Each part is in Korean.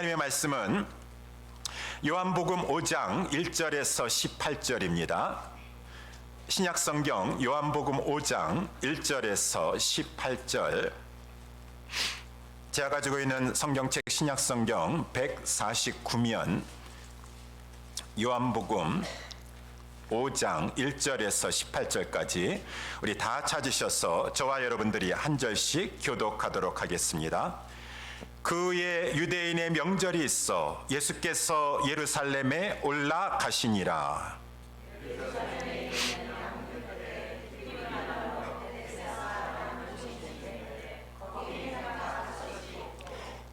하나님의 말씀은 요한복음 5장 1절에서 18절입니다. 신약성경 요한복음 5장 1절에서 18절. 제가 가지고 있는 성경책 신약성경 149면 요한복음 5장 1절에서 18절까지 우리 다 찾으셔서 저와 여러분들이 한 절씩 교독하도록 하겠습니다. 그의 유대인의 명절이 있어 예수께서 예루살렘에 올라가시니라.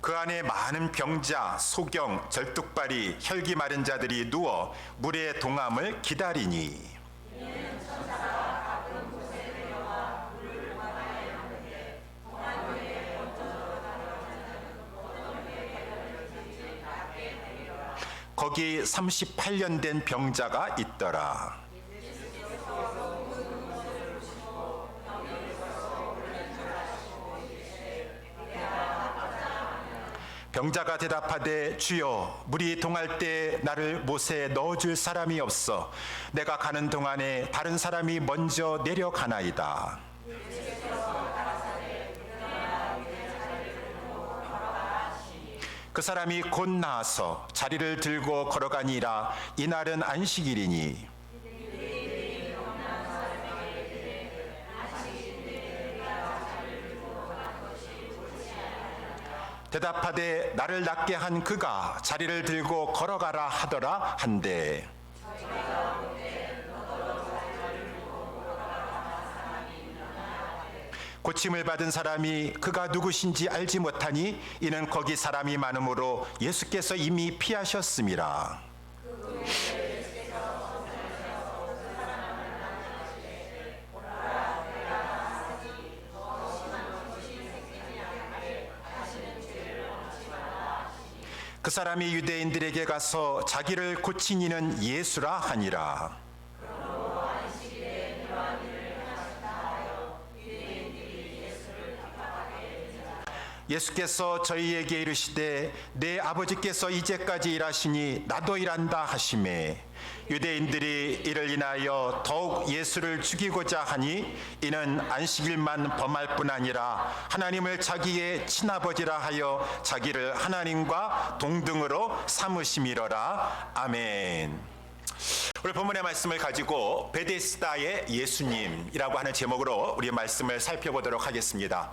그 안에 많은 병자, 소경, 절뚝발이, 혈기 마른 자들이 누워 물의 동함을 기다리니 거기 38년 된 병자가 있더라. 병자가 대답하되 주여 물이 동할 때 나를 못에 넣어줄 사람이 없어 내가 가는 동안에 다른 사람이 먼저 내려가나이다. 그 사람이 곧 나와서 자리를 들고 걸어가니라. 이날은 안식일이니 대답하되 나를 낫게 한 그가 자리를 들고 걸어가라 하더라 한데 고침을 받은 사람이 그가 누구신지 알지 못하니 이는 거기 사람이 많으므로 예수께서 이미 피하셨음이라. 그 사람이 유대인들에게 가서 자기를 고친 이는 예수라 하니라. 예수께서 저희에게 이르시되 내 아버지께서 이제까지 일하시니 나도 일한다 하시매 유대인들이 이를 인하여 더욱 예수를 죽이고자 하니 이는 안식일만 범할 뿐 아니라 하나님을 자기의 친아버지라 하여 자기를 하나님과 동등으로 삼으심이로라. 아멘. 오늘 본문의 말씀을 가지고 베데스다의 예수님이라고 하는 제목으로 우리 말씀을 살펴보도록 하겠습니다.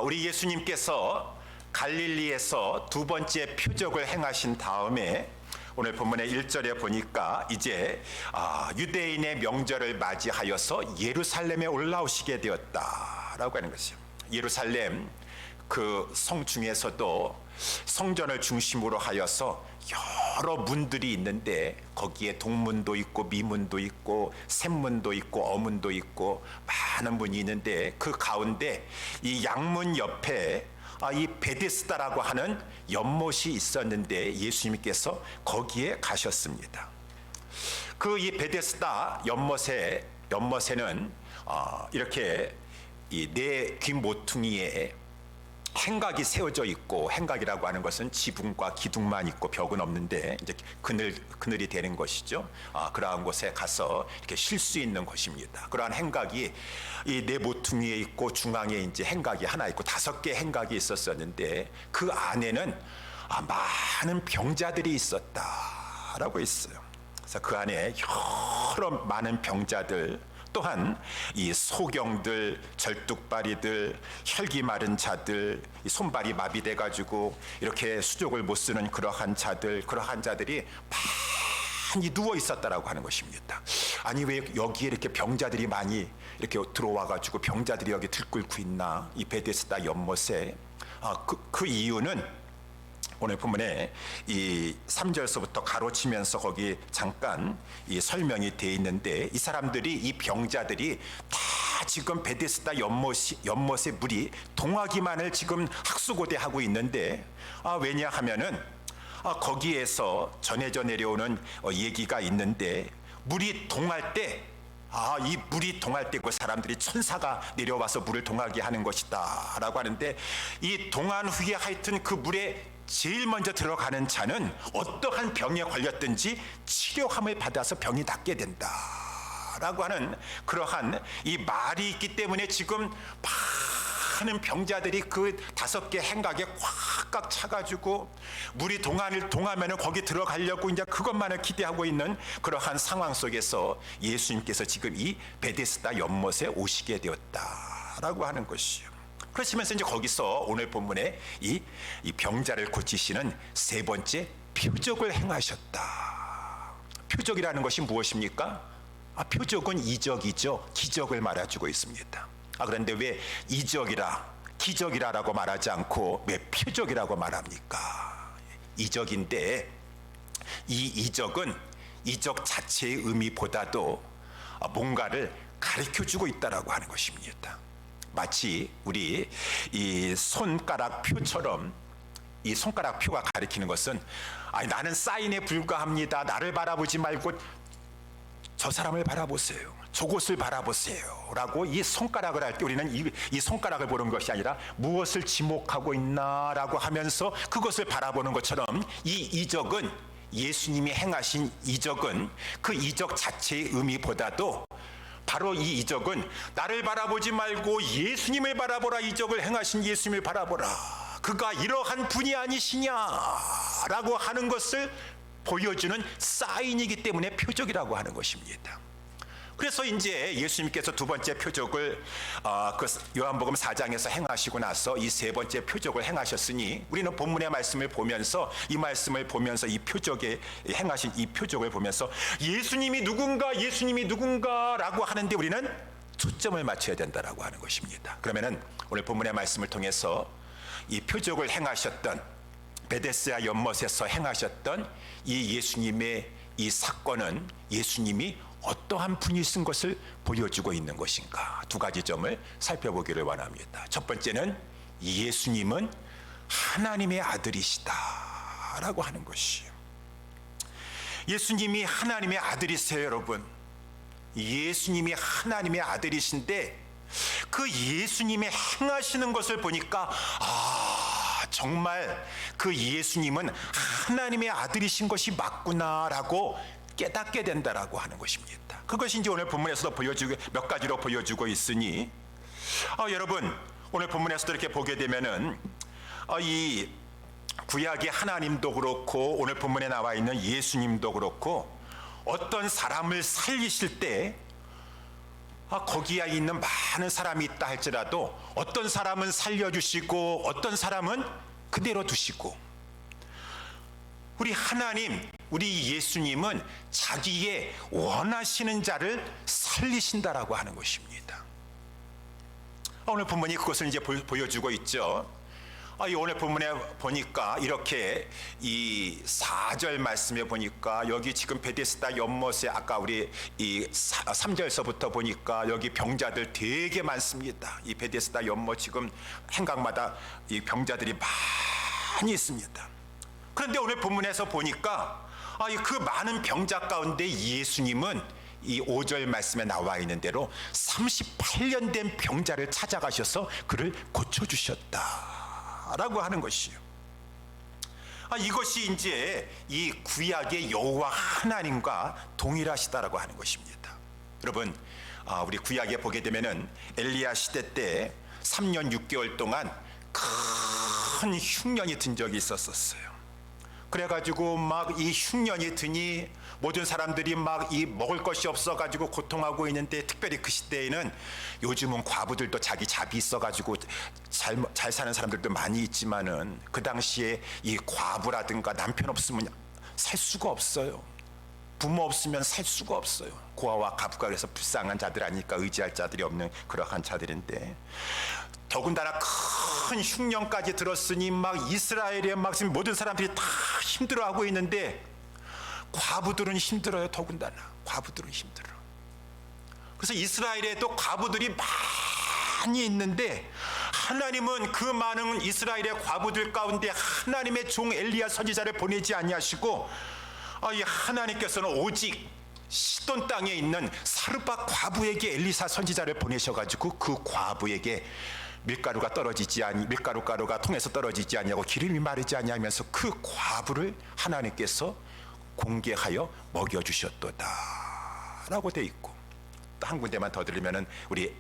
우리 예수님께서 갈릴리에서 두 번째 표적을 행하신 다음에 오늘 본문의 1절에 보니까 이제 유대인의 명절을 맞이하여서 예루살렘에 올라오시게 되었다라고 하는 것이죠. 예루살렘 그 성 중에서도 성전을 중심으로 하여서 여러 문들이 있는데 거기에 동문도 있고 미문도 있고 샘문도 있고 어문도 있고 많은 문이 있는데 그 가운데 이 양문 옆에 이 베데스다라고 하는 연못이 있었는데 예수님께서 거기에 가셨습니다. 그 이 베데스다 연못에는 이렇게 이 네 귀 모퉁이에 행각이 세워져 있고, 행각이라고 하는 것은 지붕과 기둥만 있고 벽은 없는데 이제 그늘이 되는 것이죠. 그러한 곳에 가서 이렇게 쉴 수 있는 곳입니다. 그러한 행각이 이 네 모퉁이에 있고 중앙에 이제 행각이 하나 있고 5개 행각이 있었었는데 그 안에는 많은 병자들이 있었다라고 있어요. 그래서 그 안에 여러 많은 병자들, 또한 이 소경들, 절뚝발이들, 혈기 마른 자들, 이 손발이 마비돼 가지고 이렇게 수족을 못 쓰는 그러한 자들이 많이 누워 있었다라고 하는 것입니다. 아니 왜 여기에 이렇게 병자들이 많이 이렇게 들어와 가지고 병자들이 여기 들끓고 있나? 이 베데스다 연못에 그 이유는 오늘 본문에 이 3절서부터 가로치면서 거기 잠깐 이 설명이 되어 있는데 이 사람들이, 이 병자들이 다 지금 베데스다 연못의 물이 동하기만을 지금 학수고대하고 있는데 왜냐하면은 거기에서 전해져 내려오는 얘기가 있는데 물이 동할 때 이 물이 동할 때 그 사람들이 천사가 내려와서 물을 동하게 하는 것이다 라고 하는데 이 동한 후에 하여튼 그 물에 제일 먼저 들어가는 자는 어떠한 병에 걸렸든지 치료함을 받아서 병이 낫게 된다 라고 하는 그러한 이 말이 있기 때문에 지금 많은 병자들이 그 5개 행각에 꽉꽉 차가지고 물이 동하면은 거기 들어가려고 이제 그것만을 기대하고 있는 그러한 상황 속에서 예수님께서 지금 이 베데스다 연못에 오시게 되었다라고 하는 것이요. 그러시면서 이제 거기서 오늘 본문에 이 병자를 고치시는 세 번째 표적을 행하셨다. 표적이라는 것이 무엇입니까? 표적은 이적이죠. 기적을 말해주고 있습니다. 그런데 왜 이적이라 기적이라라고 말하지 않고 왜 표적이라고 말합니까? 이적인데 이 이적은 이적 자체의 의미보다도 뭔가를 가르쳐주고 있다라고 하는 것입니다. 마치 우리 이 손가락 표처럼 이 손가락 표가 가리키는 것은 나는 사인에 불과합니다. 나를 바라보지 말고 저 사람을 바라보세요. 저곳을 바라보세요. 라고 이 손가락을 할 때 우리는 이 손가락을 보는 것이 아니라 무엇을 지목하고 있나라고 하면서 그것을 바라보는 것처럼 이 이적은 예수님이 행하신 이적은 그 이적 자체의 의미보다도 바로 이 이적은 나를 바라보지 말고 예수님을 바라보라. 이적을 행하신 예수님을 바라보라. 그가 이러한 분이 아니시냐라고 하는 것을 보여주는 사인이기 때문에 표적이라고 하는 것입니다. 그래서 이제 예수님께서 두 번째 표적을 그 요한복음 4장에서 행하시고 나서 이 세 번째 표적을 행하셨으니 우리는 본문의 말씀을 보면서 이 말씀을 보면서 이 표적에 행하신 이 표적을 보면서 예수님이 누군가라고 하는데 우리는 초점을 맞춰야 된다라고 하는 것입니다. 그러면은 오늘 본문의 말씀을 통해서 이 표적을 행하셨던 베데스다 연못에서 행하셨던 이 예수님의 이 사건은 예수님이 어떠한 분이신 것을 보여주고 있는 것인가 두 가지 점을 살펴보기를 원합니다. 첫 번째는 예수님은 하나님의 아들이시다라고 하는 것이에요. 예수님이 하나님의 아들이세요, 여러분. 예수님이 하나님의 아들이신데 그 예수님의 행하시는 것을 보니까 정말 그 예수님은 하나님의 아들이신 것이 맞구나라고 깨닫게 된다라고 하는 것입니다. 그것이 이제 오늘 본문에서도 몇 가지로 보여주고 있으니 여러분 오늘 본문에서도 이렇게 보게 되면은 이 구약의 하나님도 그렇고 오늘 본문에 나와 있는 예수님도 그렇고 어떤 사람을 살리실 때 거기에 있는 많은 사람이 있다 할지라도 어떤 사람은 살려주시고 어떤 사람은 그대로 두시고 우리 하나님, 우리 예수님은 자기의 원하시는 자를 살리신다라고 하는 것입니다. 오늘 본문이 그것을 이제 보여주고 있죠. 오늘 본문에 보니까 이렇게 이 4절 말씀에 보니까 여기 지금 베데스다 연못에 아까 우리 이 3절서부터 보니까 여기 병자들 되게 많습니다. 이 베데스다 연못 지금 행각마다 이 병자들이 많이 있습니다. 그런데 오늘 본문에서 보니까 그 많은 병자 가운데 예수님은 이 5절 말씀에 나와 있는 대로 38년 된 병자를 찾아가셔서 그를 고쳐주셨다라고 하는 것이요. 이것이 이제 이 구약의 여호와 하나님과 동일하시다라고 하는 것입니다. 여러분, 우리 구약에 보게 되면은 엘리야 시대 때 3년 6개월 동안 큰 흉년이 든 적이 있었어요. 그래가지고 막 이 흉년이 드니 모든 사람들이 막 이 먹을 것이 없어가지고 고통하고 있는데 특별히 그 시대에는 요즘은 과부들도 자기 잡이 있어가지고 잘 사는 사람들도 많이 있지만은 그 당시에 이 과부라든가 남편 없으면 살 수가 없어요. 부모 없으면 살 수가 없어요. 고아와 가부가 그래서 불쌍한 자들 아니까 의지할 자들이 없는 그러한 자들인데 더군다나 큰 흉년까지 들었으니 막 이스라엘의 막 모든 사람들이 다 힘들어하고 있는데 과부들은 힘들어요. 더군다나 과부들은 힘들어. 그래서 이스라엘에도 과부들이 많이 있는데 하나님은 그 많은 이스라엘의 과부들 가운데 하나님의 종 엘리야 선지자를 보내지 아니하시고 이 하나님께서는 오직 시돈 땅에 있는 사르밧 과부에게 엘리사 선지자를 보내셔가지고 그 과부에게 밀가루 가루가 통에서 떨어지지 않냐고 기름이 마르지 않냐면서 그 과부를 하나님께서 공개하여 먹여주셨도다라고 돼 있고, 또 한 군데만 더 들으면은 우리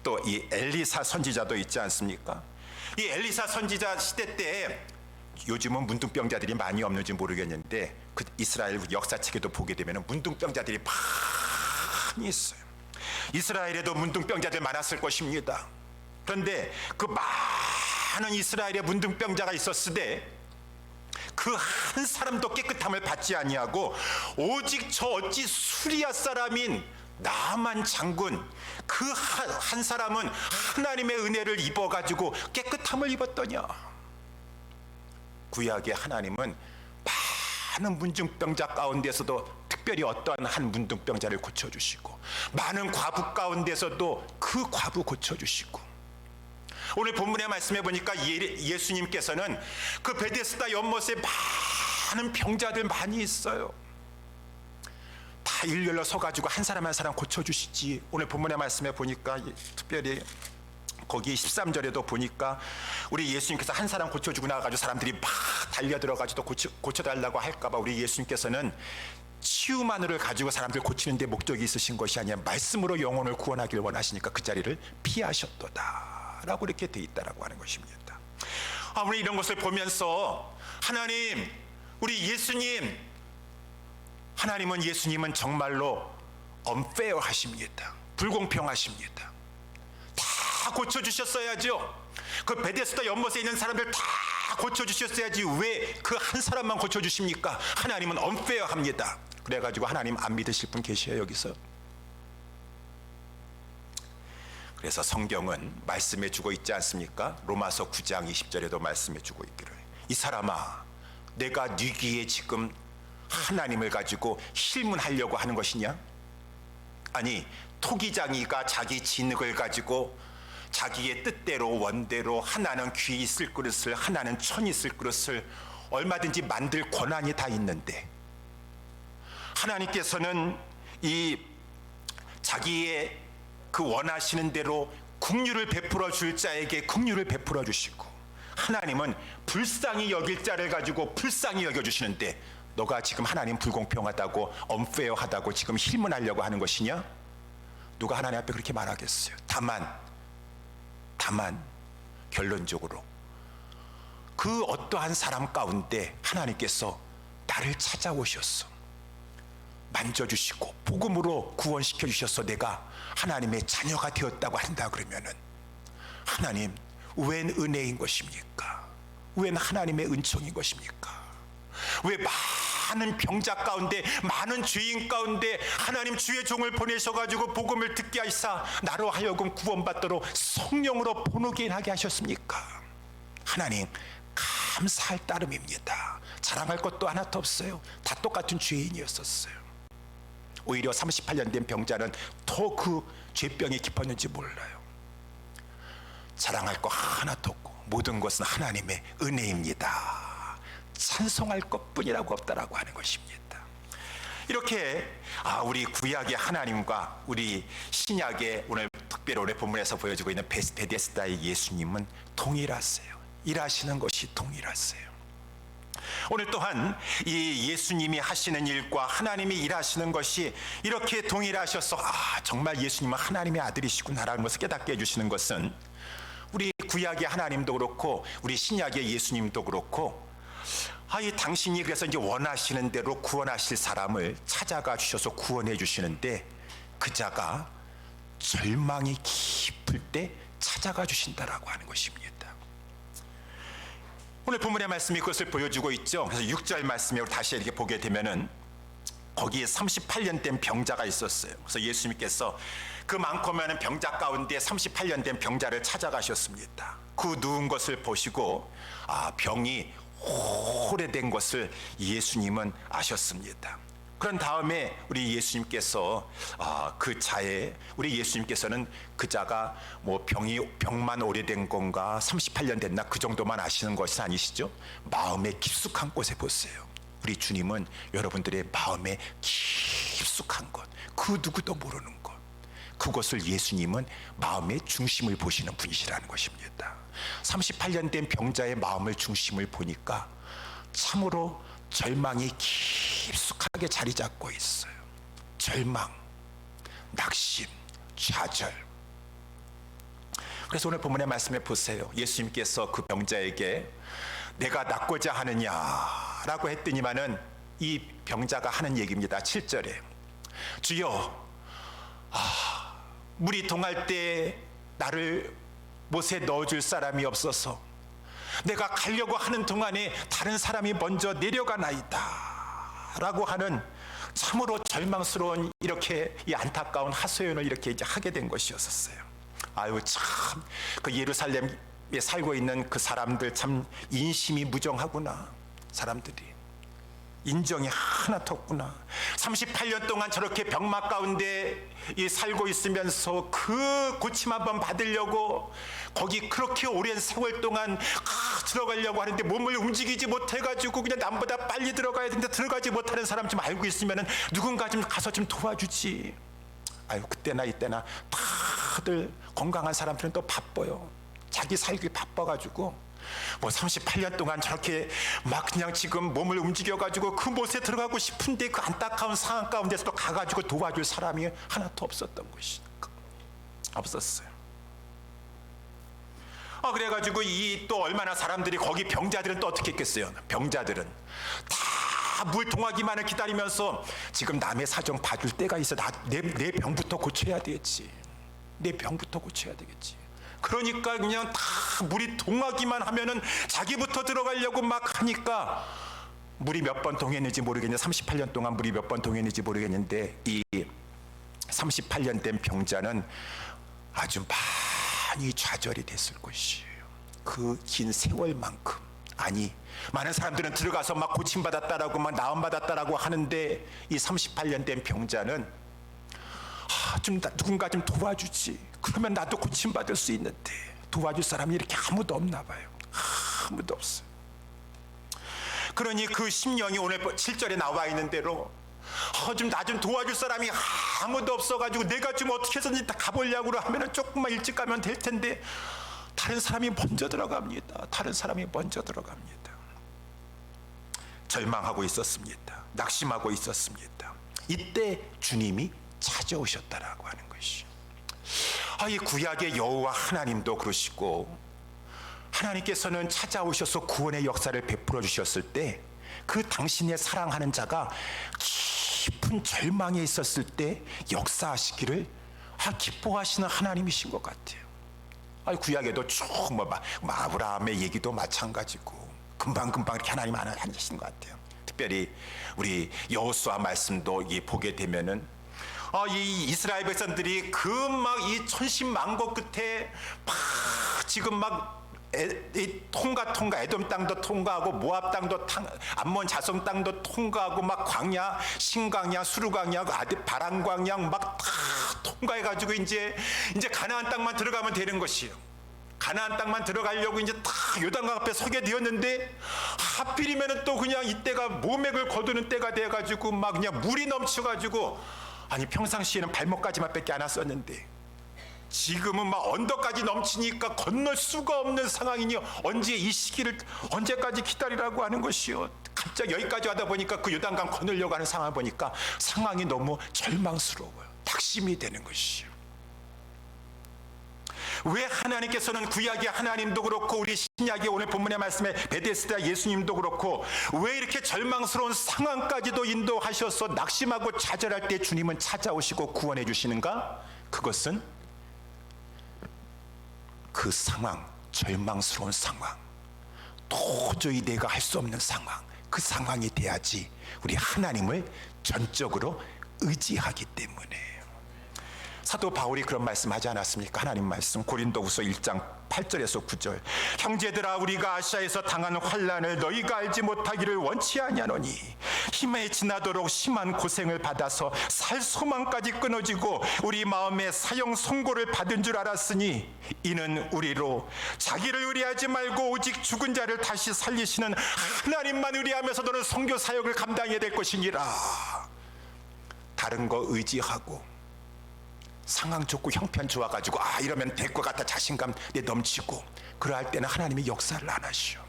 또 이 엘리사 선지자도 있지 않습니까? 이 엘리사 선지자 시대 때, 요즘은 문둥병자들이 많이 없는지 모르겠는데 그 이스라엘 역사책에도 보게 되면은 문둥병자들이 많이 있어요. 이스라엘에도 문둥병자들 많았을 것입니다. 그런데 그 많은 이스라엘에 문둥병자가 있었으되 그 한 사람도 깨끗함을 받지 아니하고 오직 저 어찌 수리아 사람인 나만 장군 그 한 사람은 하나님의 은혜를 입어가지고 깨끗함을 입었더냐. 구약의 하나님은 많은 문둥병자 가운데서도 특별히 어떠한 한 문둥병자를 고쳐주시고, 많은 과부 가운데서도 그 과부 고쳐주시고, 오늘 본문의 말씀해 보니까 예수님께서는 그 베데스다 연못에 많은 병자들 많이 있어요. 다 일렬로 서가지고 한 사람 한 사람 고쳐주시지. 오늘 본문의 말씀에 보니까 특별히 거기 13절에도 보니까 우리 예수님께서 한 사람 고쳐주고 나가지고 사람들이 막 달려들어가지고 고쳐달라고 할까봐 우리 예수님께서는 치유만을 가지고 사람들 고치는 데 목적이 있으신 것이 아니라 말씀으로 영혼을 구원하길 원하시니까 그 자리를 피하셨도다 라고 이렇게 돼 있다라고 하는 것입니다. 아무리 이런 것을 보면서 하나님, 우리 예수님은 정말로 unfair 하십니다. 불공평하십니다. 다 고쳐주셨어야죠. 그 베데스다 연못에 있는 사람들 다 고쳐주셨어야지 왜 그 한 사람만 고쳐주십니까? 하나님은 unfair 합니다. 그래가지고 하나님 안 믿으실 분 계셔요 여기서? 그래서 성경은 말씀해 주고 있지 않습니까? 로마서 9장 20절에도 말씀해 주고 있기를, 이 사람아 내가 네 귀에 지금 하나님을 가지고 실문하려고 하는 것이냐? 아니 토기장이가 자기 진흙을 가지고 자기의 뜻대로 원대로 하나는 귀 있을 그릇을 하나는 천 있을 그릇을 얼마든지 만들 권한이 다 있는데, 하나님께서는 이 자기의 그 원하시는 대로 긍휼을 베풀어 줄 자에게 긍휼을 베풀어 주시고, 하나님은 불쌍히 여길 자를 가지고 불쌍히 여겨 주시는데, 너가 지금 하나님 불공평하다고 unfair하다고 지금 힐문하려고 하는 것이냐? 누가 하나님 앞에 그렇게 말하겠어요? 다만 결론적으로 그 어떠한 사람 가운데 하나님께서 나를 찾아오셨어, 만져주시고 복음으로 구원시켜 주셔서 내가 하나님의 자녀가 되었다고 한다 그러면은, 하나님 웬 은혜인 것입니까? 웬 하나님의 은총인 것입니까? 왜 많은 병자 가운데 많은 죄인 가운데 하나님 주의 종을 보내셔가지고 복음을 듣게 하시사 나로 하여금 구원받도록 성령으로 본어게인 하게 하셨습니까? 하나님 감사할 따름입니다. 자랑할 것도 하나도 없어요. 다 똑같은 죄인이었었어요. 오히려 38년 된 병자는 더 그 죄병이 깊었는지 몰라요. 자랑할 거 하나도 없고 모든 것은 하나님의 은혜입니다. 찬송할 것뿐이라고 없다라고 하는 것입니다. 이렇게 우리 구약의 하나님과 우리 신약의 오늘 특별히 오늘 본문에서 보여주고 있는 베데스다의 예수님은 동일하세요. 일하시는 것이 동일하세요. 오늘 또한 이 예수님이 하시는 일과 하나님이 일하시는 것이 이렇게 동일하셔서 정말 예수님은 하나님의 아들이시구나라는 것을 깨닫게 해주시는 것은, 우리 구약의 하나님도 그렇고 우리 신약의 예수님도 그렇고 이 당신이 그래서 이제 원하시는 대로 구원하실 사람을 찾아가 주셔서 구원해 주시는데, 그 자가 절망이 깊을 때 찾아가 주신다라고 하는 것입니다. 오늘 본문의 말씀이 그것을 보여주고 있죠. 그래서 6절 말씀에 다시 이렇게 보게 되면은 거기에 38년 된 병자가 있었어요. 그래서 예수님께서 그 많고 많은 병자 가운데 38년 된 병자를 찾아가셨습니다. 그 누운 것을 보시고 병이 오래된 것을 예수님은 아셨습니다. 그런 다음에 우리 예수님께서 우리 예수님께서는 그 자가 뭐 병만 오래된 건가 38년 됐나 그 정도만 아시는 것이 아니시죠. 마음의 깊숙한 곳에 보세요. 우리 주님은 여러분들의 마음에 깊숙한 것, 그 누구도 모르는 것, 그것을 예수님은 마음의 중심을 보시는 분이시라는 것입니다. 38년 된 병자의 마음을 중심을 보니까 참으로 절망이 깊숙하게 자리 잡고 있어요. 절망, 낙심, 좌절. 그래서 오늘 본문의 말씀에 보세요. 예수님께서 그 병자에게 내가 낫고자 하느냐라고 했더니만은 이 병자가 하는 얘기입니다. 7절에 주여, 물이 동할 때 나를 못에 넣어줄 사람이 없어서 내가 가려고 하는 동안에 다른 사람이 먼저 내려가나이다 라고 하는 참으로 절망스러운 이렇게 이 안타까운 하소연을 이렇게 이제 하게 된 것이었어요. 아유, 참 그 예루살렘에 살고 있는 그 사람들 참 인심이 무정하구나. 사람들이 인정이 하나도 없구나. 38년 동안 저렇게 병막 가운데 살고 있으면서 그 고침 한번 받으려고 거기 그렇게 오랜 세월 동안 들어가려고 하는데 몸을 움직이지 못해가지고 그냥 남보다 빨리 들어가야 되는데 들어가지 못하는 사람 좀 알고 있으면은 누군가 좀 가서 좀 도와주지. 아유, 그때나 이때나 다들 건강한 사람들은 또 바빠요. 자기 살기 바빠가지고 뭐 38년 동안 저렇게 막 그냥 지금 몸을 움직여가지고 그 못에 들어가고 싶은데 그 안타까운 상황 가운데서 또 가가지고 도와줄 사람이 하나도 없었던 것이니까. 없었어요. 그래가지고 이 또 얼마나 사람들이 거기 병자들은 또 어떻게 했겠어요? 병자들은 다 물 동하기만을 기다리면서 지금 남의 사정 봐줄 때가 있어. 내 병부터 고쳐야 되겠지. 내 병부터 고쳐야 되겠지. 그러니까 그냥 다 물이 동하기만 하면은 자기부터 들어가려고 막 하니까 물이 몇 번 동했는지 모르겠는데 38년 동안 물이 몇 번 동했는지 모르겠는데 이 38년 된 병자는 아주 많이 좌절이 됐을 것이에요. 그 긴 세월만큼. 아니, 많은 사람들은 들어가서 막 고침받았다라고 막 나음받았다라고 하는데 이 38년 된 병자는 누군가 좀 도와주지. 그러면 나도 고침받을 수 있는데 도와줄 사람이 이렇게 아무도 없나 봐요. 아무도 없어요. 그러니 그 심령이 오늘 7절에 나와 있는 대로 나 좀 도와줄 사람이 아무도 없어가지고 내가 좀 어떻게 해서든지 가보려고 하면 조금만 일찍 가면 될 텐데 다른 사람이 먼저 들어갑니다. 다른 사람이 먼저 들어갑니다. 절망하고 있었습니다. 낙심하고 있었습니다. 이때 주님이 찾아오셨다라고 하는 것이. 이 구약의 여호와 하나님도 그러시고 하나님께서는 찾아오셔서 구원의 역사를 베풀어 주셨을 때 그 당신의 사랑하는 자가 깊은 절망에 있었을 때 역사하시기를 기뻐하시는 하나님이신 것 같아요. 구약에도 쭉 아브라함의 얘기도 마찬가지고 금방금방 이렇게 하나님 하시는 것 같아요. 특별히 우리 여호수아 말씀도 보게 되면은 이 이스라엘 백성들이 그 막 이 천신만고 끝에 막 지금 막 통과 에돔 땅도 통과하고 모압 땅도 암몬 자손 땅도 통과하고 막 광야, 신광야, 수르광야, 바람광야 막 다 통과해가지고 이제 가나안 땅만 들어가면 되는 것이에요. 가나안 땅만 들어가려고 이제 다 요단강 앞에 서게 되었는데 하필이면은 또 그냥 이때가 모맥을 거두는 때가 돼가지고 막 그냥 물이 넘쳐가지고 평상시에는 발목까지만 밖에 안 왔었는데 지금은 막 언덕까지 넘치니까 건널 수가 없는 상황이니 언제 이 시기를 언제까지 기다리라고 하는 것이요. 갑자기 여기까지 하다 보니까 그 요단강 건너려고 하는 상황을 보니까 상황이 너무 절망스러워요. 낙심이 되는 것이요. 왜 하나님께서는 구약의 하나님도 그렇고 우리 신약의 오늘 본문의 말씀에 베데스다 예수님도 그렇고 왜 이렇게 절망스러운 상황까지도 인도하셔서 낙심하고 좌절할 때 주님은 찾아오시고 구원해 주시는가? 그것은 그 상황, 절망스러운 상황, 도저히 내가 할 수 없는 상황, 그 상황이 돼야지 우리 하나님을 전적으로 의지하기 때문에. 사도 바울이 그런 말씀하지 않았습니까? 하나님 말씀 고린도후서 1장 8절에서 9절. 형제들아, 우리가 아시아에서 당한 환난을 너희가 알지 못하기를 원치 아니하노니 힘에 지나도록 심한 고생을 받아서 살 소망까지 끊어지고 우리 마음에 사형 선고를 받은 줄 알았으니 이는 우리로 자기를 의뢰하지 말고 오직 죽은 자를 다시 살리시는 하나님만 의뢰하면서 너는 선교 사역을 감당해야 될 것이니라. 다른 거 의지하고 상황 좋고 형편 좋아가지고 이러면 될 것 같아 자신감 내 넘치고 그러할 때는 하나님이 역사를 안 하시오.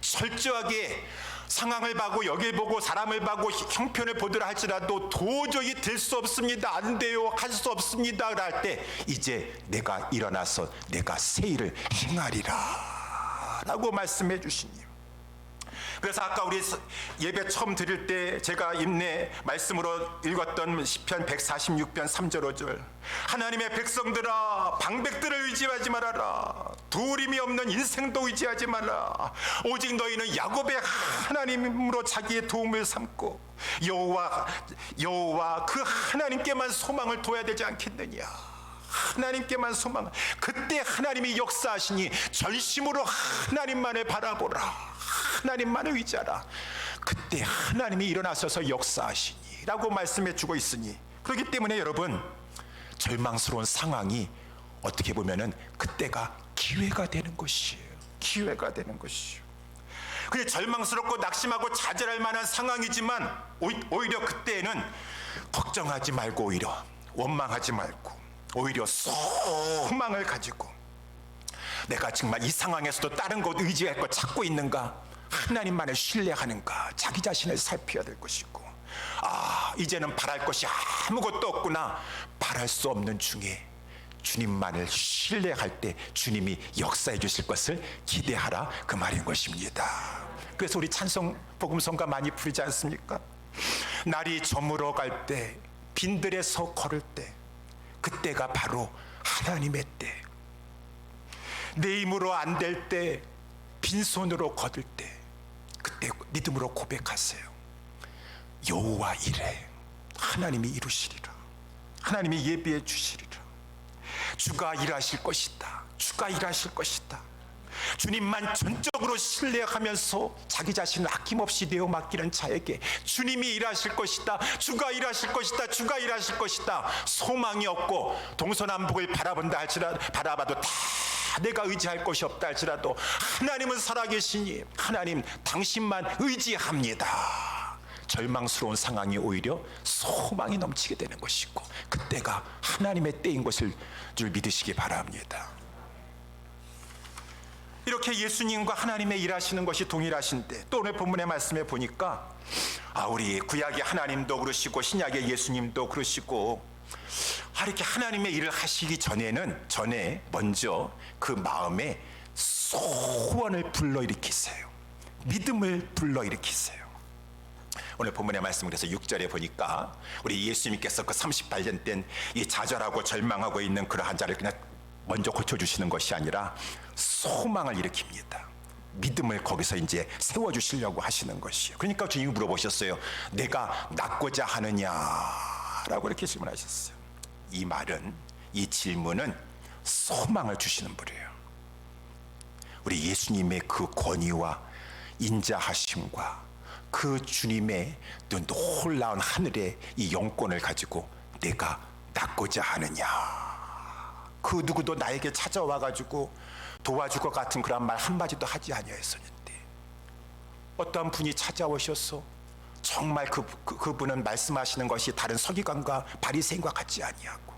철저하게 상황을 보고 여길 보고 사람을 보고 형편을 보더라 할지라도 도저히 될 수 없습니다. 안 돼요. 할 수 없습니다. 할 때 이제 내가 일어나서 내가 새 일을 행하리라 라고 말씀해 주시니, 그래서 아까 우리 예배 처음 드릴 때 제가 임내 말씀으로 읽었던 시편 146편 3절 5절, 하나님의 백성들아 방백들을 의지하지 말아라. 두림이 없는 인생도 의지하지 말라. 오직 너희는 야곱의 하나님으로 자기의 도움을 삼고 여호와 그 하나님께만 소망을 둬야 되지 않겠느냐. 하나님께만 소망. 그때 하나님이 역사하시니 전심으로 하나님만을 바라보라. 하나님만을 의지하라. 그때 하나님이 일어나셔서 역사하시니 라고 말씀해 주고 있으니, 그렇기 때문에 여러분, 절망스러운 상황이 어떻게 보면은 그때가 기회가 되는 것이에요. 기회가 되는 것이에요. 그냥 절망스럽고 낙심하고 좌절할 만한 상황이지만 오히려 그때는 걱정하지 말고 오히려 원망하지 말고 오히려 소망을 가지고 내가 정말 이 상황에서도 다른 것 의지할 것 찾고 있는가, 하나님만을 신뢰하는가, 자기 자신을 살펴야 될 것이고, 이제는 바랄 것이 아무것도 없구나. 바랄 수 없는 중에 주님만을 신뢰할 때 주님이 역사해 주실 것을 기대하라, 그 말인 것입니다. 그래서 우리 찬송 복음성가 많이 부르지 않습니까? 날이 저물어 갈 때, 빈들에서 걸을 때, 그때가 바로 하나님의 때. 내 힘으로 안 될 때, 빈손으로 거둘 때, 그때 믿음으로 고백하세요. 여호와 이래. 하나님이 이루시리라. 하나님이 예비해 주시리라. 주가 일하실 것이다. 주가 일하실 것이다. 주님만 전적으로 신뢰하면서 자기 자신을 아낌없이 내어 맡기는 자에게 주님이 일하실 것이다. 주가 일하실 것이다. 주가 일하실 것이다. 소망이 없고 동서남북을 바라본다 할지라도, 바라봐도 다 내가 의지할 것이 없다 할지라도 하나님은 살아계시니 하나님 당신만 의지합니다. 절망스러운 상황이 오히려 소망이 넘치게 되는 것이고, 그때가 하나님의 때인 것을 줄 믿으시기 바랍니다. 이렇게 예수님과 하나님의 일하시는 것이 동일하신데, 또 오늘 본문의 말씀에 보니까 우리 구약의 하나님도 그러시고 신약의 예수님도 그러시고, 이렇게 하나님의 일을 하시기 전에 먼저 그 마음에 소원을 불러일으키세요. 믿음을 불러일으키세요. 오늘 본문의 말씀, 그래서 6절에 보니까 우리 예수님께서 그 38년 된 이 좌절하고 절망하고 있는 그러한 자를 그냥 먼저 고쳐주시는 것이 아니라 소망을 일으킵니다. 믿음을 거기서 이제 세워주시려고 하시는 것이에요. 그러니까 주님이 물어보셨어요. 내가 낫고자 하느냐라고 이렇게 질문하셨어요. 이 말은, 이 질문은 소망을 주시는 분이에요. 우리 예수님의 그 권위와 인자하심과 그 주님의 놀라운 하늘의 이 영권을 가지고 내가 낫고자 하느냐. 그 누구도 나에게 찾아와가지고 도와줄 것 같은 그런 말 한마디도 하지 아니하였었는데, 어떠한 분이 찾아오셔서 정말 그분은 말씀하시는 것이 다른 서기관과 바리새인과 같지 아니하고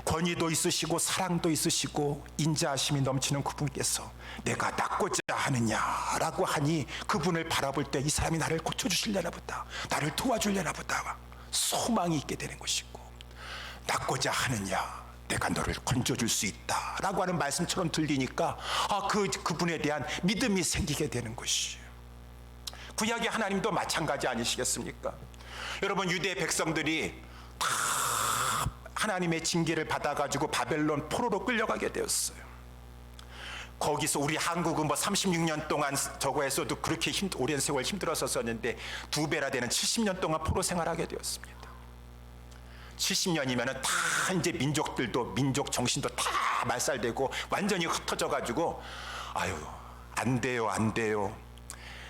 권위도 있으시고 사랑도 있으시고 인자하심이 넘치는 그분께서 내가 낫고자 하느냐라고 하니, 그분을 바라볼 때 이 사람이 나를 고쳐주시려나 보다, 나를 도와주려나 보다 소망이 있게 되는 것이고, 낫고자 하느냐, 내가 너를 건져줄 수 있다 라고 하는 말씀처럼 들리니까 그분에 대한 믿음이 생기게 되는 것이에요. 구약의 하나님도 마찬가지 아니시겠습니까? 여러분, 유대 백성들이 다 하나님의 징계를 받아가지고 바벨론 포로로 끌려가게 되었어요. 거기서 우리 한국은 36년 동안 저거 했어도 그렇게 오랜 세월 힘들었었는데 2배나 되는 70년 동안 포로 생활하게 되었습니다. 70년이면 다 이제 민족 정신도 다 말살되고 완전히 흩어져 가지고 안 돼요.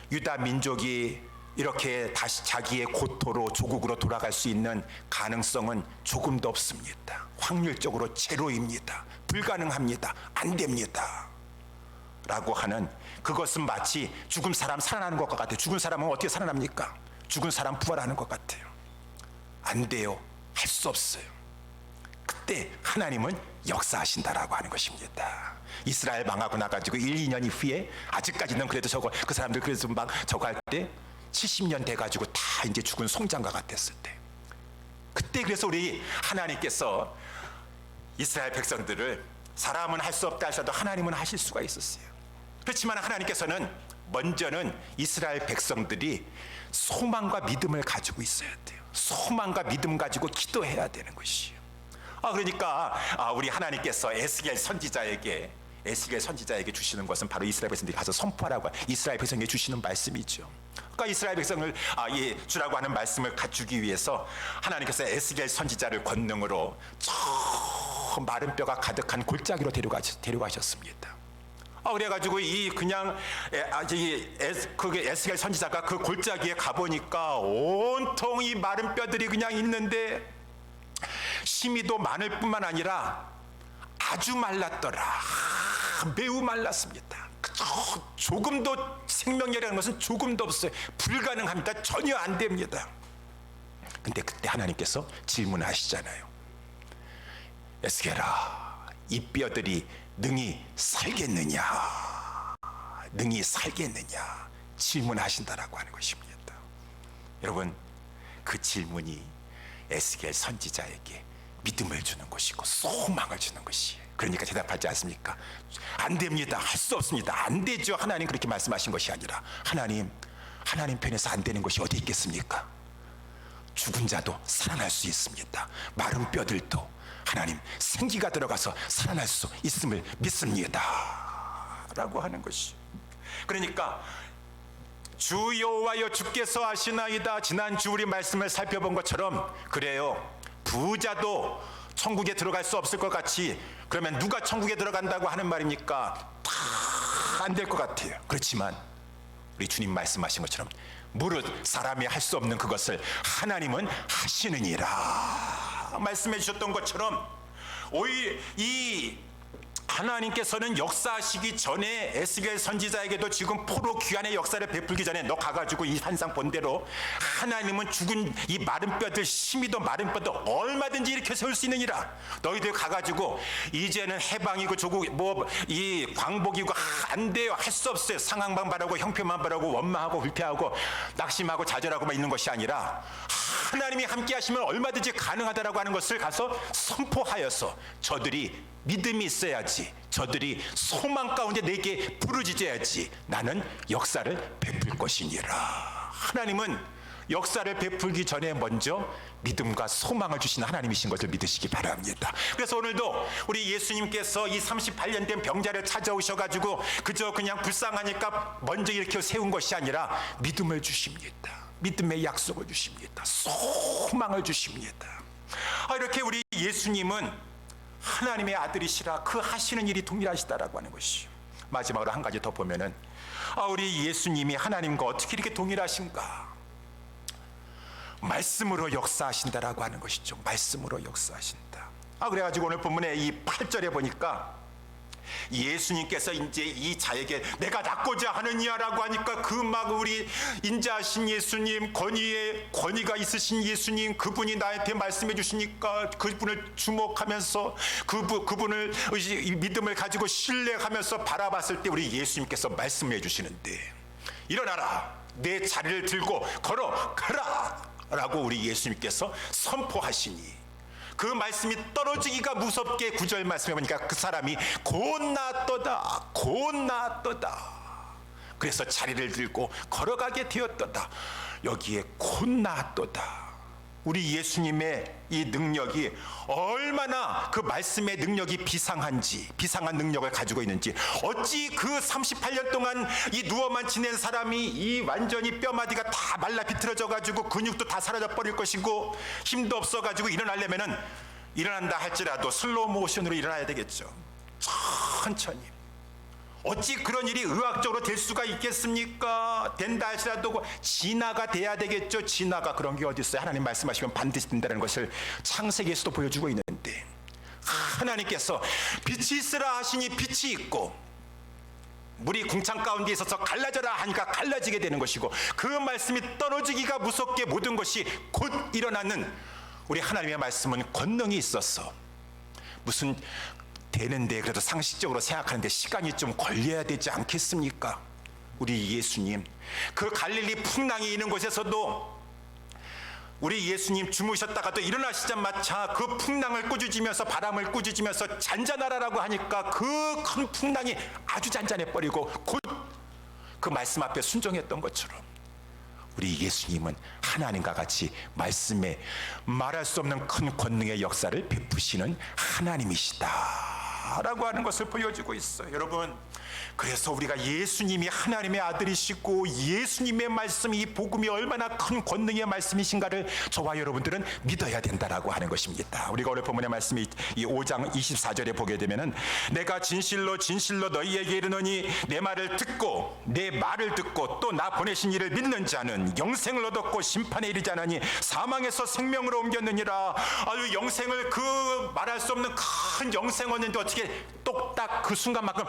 유다 민족이 이렇게 다시 자기의 고토로 조국으로 돌아갈 수 있는 가능성은 조금도 없습니다. 확률적으로 제로입니다. 불가능합니다. 안 됩니다. 라고 하는, 그것은 마치 죽은 사람 살아나는 것 같아요. 죽은 사람은 어떻게 살아납니까? 죽은 사람 부활하는 것 같아요. 안 돼요. 할 수 없어요. 그때 하나님은 역사하신다라고 하는 것입니다. 이스라엘 망하고 나가지고 1, 2년 이후에 아직까지는 그래도 저거 그 사람들 그래서 막 저거 할 때 70년 돼가지고 다 이제 죽은 송장과 같았을 때, 그때 그래서 우리 하나님께서 이스라엘 백성들을 사람은 할 수 없다 하셔도 하나님은 하실 수가 있었어요. 그렇지만 하나님께서는 먼저는 이스라엘 백성들이 소망과 믿음을 가지고 있어야 돼요. 소망과 믿음 가지고 기도해야 되는 것이에요. 그러니까 우리 하나님께서 에스겔 선지자에게 주시는 것은 바로 이스라엘 백성들이 가서 선포하라고 이스라엘 백성에게 주시는 말씀이죠. 그러니까 이스라엘 백성을 주라고 하는 말씀을 갖추기 위해서 하나님께서 에스겔 선지자를 권능으로 저 마른 뼈가 가득한 골짜기로 데려가셨습니다. 그래가지고 에스겔 선지자가 그 골짜기에 가보니까 온통 이 마른 뼈들이 그냥 있는데 심이도 많을 뿐만 아니라 아주 말랐더라. 매우 말랐습니다. 조금도 생명이라는 것은 조금도 없어요. 불가능합니다. 전혀 안 됩니다. 근데 그때 하나님께서 질문하시잖아요. 에스겔아, 이 뼈들이 능히 살겠느냐? 능히 살겠느냐? 질문하신다라고 하는 것입니다. 여러분, 그 질문이 에스겔 선지자에게 믿음을 주는 것이고 소망을 주는 것이에요. 그러니까 대답하지 않습니까? 안 됩니다. 할 수 없습니다. 안 되죠. 하나님 그렇게 말씀하신 것이 아니라 하나님 편에서 안 되는 것이 어디 있겠습니까? 죽은 자도 살아날 수 있습니다. 마른 뼈들도 하나님 생기가 들어가서 살아날 수 있음을 믿습니다 라고 하는 것이. 그러니까 주 여호와여 주께서 하시나이다. 지난주 우리 말씀을 살펴본 것처럼 그래요. 부자도 천국에 들어갈 수 없을 것 같이, 그러면 누가 천국에 들어간다고 하는 말입니까? 다 안 될 것 같아요. 그렇지만 우리 주님 말씀하신 것처럼 무릇 사람이 할 수 없는 그것을 하나님은 하시느니라 말씀해 주셨던 것처럼, 오히려 이 하나님께서는 역사하시기 전에 에스겔 선지자에게도 지금 포로 귀환의 역사를 베풀기 전에 너 가가지고 이 환상 본대로 하나님은 죽은 이 마른 뼈들, 심이도 마른 뼈도 얼마든지 일으켜 세울 수 있느니라. 너희들 가가지고 이제는 해방이고 조국 이 광복이고 안 돼요. 할 수 없어요. 상황만 바라고 형편만 바라고 원망하고 불패하고 낙심하고 좌절하고만 있는 것이 아니라 하나님이 함께 하시면 얼마든지 가능하다라고 하는 것을 가서 선포하여서 저들이 믿음이 있어야지, 저들이 소망 가운데 내게 부르짖어야지 나는 역사를 베풀 것이니라. 하나님은 역사를 베풀기 전에 먼저 믿음과 소망을 주시는 하나님이신 것을 믿으시기 바랍니다. 그래서 오늘도 우리 예수님께서 이 38년 된 병자를 찾아오셔가지고 그저 그냥 불쌍하니까 먼저 이렇게 세운 것이 아니라 믿음을 주십니다. 믿음의 약속을 주십니다. 소망을 주십니다. 이렇게 우리 예수님은 하나님의 아들이시라 그 하시는 일이 동일하시다라고 하는 것이죠. 마지막으로 한 가지 더 보면은 우리 예수님이 하나님과 어떻게 이렇게 동일하신가? 말씀으로 역사하신다라고 하는 것이죠. 말씀으로 역사하신다. 그래가지고 오늘 본문에 이 8절에 보니까 예수님께서 이제 이 자에게 내가 낫고자 하느냐라고 하니까 그 막 우리 인자하신 예수님, 권위가 있으신 예수님, 그분이 나한테 말씀해 주시니까 그분을 주목하면서 그분을 믿음을 가지고 신뢰하면서 바라봤을 때 우리 예수님께서 말씀해 주시는데 일어나라, 내 자리를 들고 걸어가라 라고 우리 예수님께서 선포하시니 그 말씀이 떨어지기가 무섭게 9절 말씀해 보니까 그 사람이 곧 나았도다, 곧 나았도다. 그래서 자리를 들고 걸어가게 되었도다. 여기에 곧 나았도다. 우리 예수님의 이 능력이 얼마나 그 말씀의 능력이 비상한 능력을 가지고 있는지, 어찌 그 38년 동안 이 누워만 지낸 사람이 이 완전히 뼈마디가 다 말라 비틀어져 가지고 근육도 다 사라져 버릴 것이고 힘도 없어 가지고 일어나려면은 일어난다 할지라도 슬로우 모션으로 일어나야 되겠죠. 천천히. 어찌 그런 일이 의학적으로 될 수가 있겠습니까? 된다 할지라도 진화가 돼야 되겠죠. 진화가 그런 게 어디 있어요? 하나님 말씀하시면 반드시 된다는 것을 창세기에서도 보여주고 있는데, 하나님께서 빛이 있으라 하시니 빛이 있고 물이 궁창 가운데 있어서 갈라져라 하니까 갈라지게 되는 것이고, 그 말씀이 떨어지기가 무섭게 모든 것이 곧 일어나는 우리 하나님의 말씀은 권능이 있어서 무슨 되는데 그래도 상식적으로 생각하는데 시간이 좀 걸려야 되지 않겠습니까? 우리 예수님, 그 갈릴리 풍랑이 있는 곳에서도 우리 예수님 주무셨다가도 일어나시자마자 그 풍랑을 꾸짖으면서 바람을 꾸짖으면서 잔잔하라고 하니까 그 큰 풍랑이 아주 잔잔해버리고 곧 그 말씀 앞에 순종했던 것처럼 우리 예수님은 하나님과 같이 말씀에 말할 수 없는 큰 권능의 역사를 베푸시는 하나님이시다라고 하는 것을 보여주고 있어요. 여러분, 그래서 우리가 예수님이 하나님의 아들이시고 예수님의 말씀이, 이 복음이 얼마나 큰 권능의 말씀이신가를 저와 여러분들은 믿어야 된다라고 하는 것입니다. 우리가 오늘 본문의 말씀이 이 5장 24절에 보게 되면은 내가 진실로 진실로 너희에게 이르노니 내 말을 듣고 또 나 보내신 이를 믿는 자는 영생을 얻었고 심판에 이르지 않으니 사망에서 생명으로 옮겼느니라. 아유, 영생을, 그 말할 수 없는 큰 영생 얻는데 어떻게 똑딱 그 순간만큼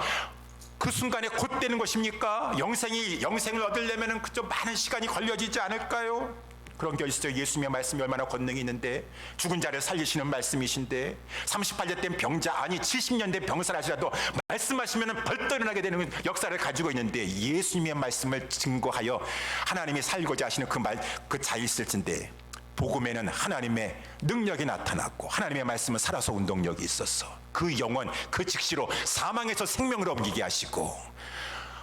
그 순간에 곧 되는 것입니까? 영생을 얻으려면 좀 많은 시간이 걸려지지 않을까요? 그런 게 있어요. 예수님의 말씀이 얼마나 권능이 있는데, 죽은 자를 살리시는 말씀이신데, 38년 된 병자, 아니 70년 된 병사를 하시라도 말씀하시면 벌떡 일어나게 되는 역사를 가지고 있는데, 예수님의 말씀을 증거하여 하나님이 살고자 하시는 그 자 있을 텐데, 복음에는 하나님의 능력이 나타났고 하나님의 말씀은 살아서 운동력이 있었어. 그 영혼, 그 즉시로 사망에서 생명을 옮기게 하시고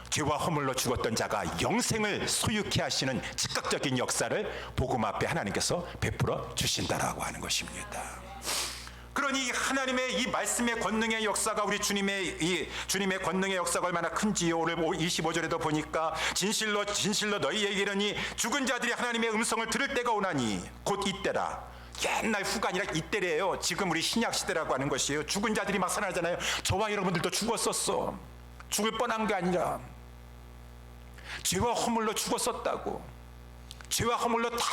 죄와 허물로 죽었던 자가 영생을 소유케 하시는 즉각적인 역사를 복음 앞에 하나님께서 베풀어 주신다라고 하는 것입니다. 그러니 하나님의 이 말씀의 권능의 역사가, 우리 주님의 권능의 역사가 얼마나 큰지요. 오늘 25절에도 보니까 진실로 진실로 너희에게 이르니 죽은 자들이 하나님의 음성을 들을 때가 오나니 곧 이때라. 옛날 후가 아니라 이때래요. 지금 우리 신약 시대라고 하는 것이에요. 죽은 자들이 막 살아나잖아요. 저와 여러분들도 죽었었어. 죽을 뻔한 게 아니라 죄와 허물로 죽었었다고. 죄와 허물로 다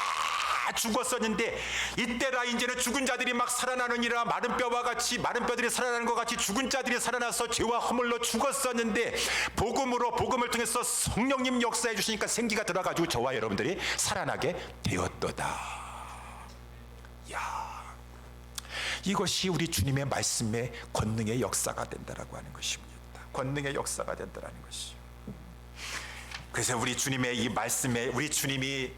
죽었었는데 이때라. 이제는 죽은 자들이 막 살아나느니라. 마른 뼈들이 살아나는 것 같이 죽은 자들이 살아나서 죄와 허물로 죽었었는데 복음을 통해서 성령님 역사해 주시니까 생기가 들어가지고 저와 여러분들이 살아나게 되었도다. 야, 이것이 우리 주님의 말씀의 권능의 역사가 된다라고 하는 것입니다. 권능의 역사가 된다라는 것이. 그래서 우리 주님의 이 말씀에, 우리 주님이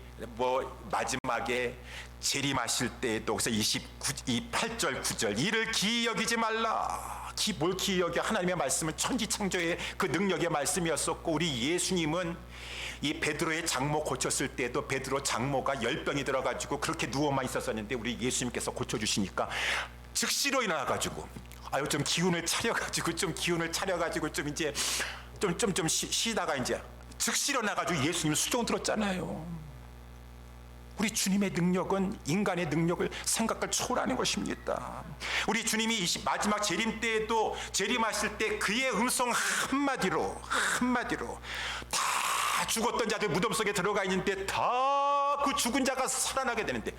마지막에 재림하실 때에도, 그래서 8절 9절 이를 기이 여기지 말라. 뭘 기이 여겨? 하나님의 말씀은 천지창조의 그 능력의 말씀이었었고, 우리 예수님은 이 베드로의 장모 고쳤을 때도 베드로 장모가 열병이 들어가지고 그렇게 누워만 있었었는데 우리 예수님께서 고쳐주시니까 즉시로 일어나가지고 좀 기운을 차려가지고 좀 이제 좀 쉬다가 이제 즉시로 나가지고 예수님 수종 들었잖아요. 우리 주님의 능력은 인간의 능력을, 생각을 초월하는 것입니다. 우리 주님이 마지막 재림 때에도 재림하실 때 그의 음성 한마디로 다 죽었던 자들 무덤 속에 들어가 있는데 다 그 죽은 자가 살아나게 되는데,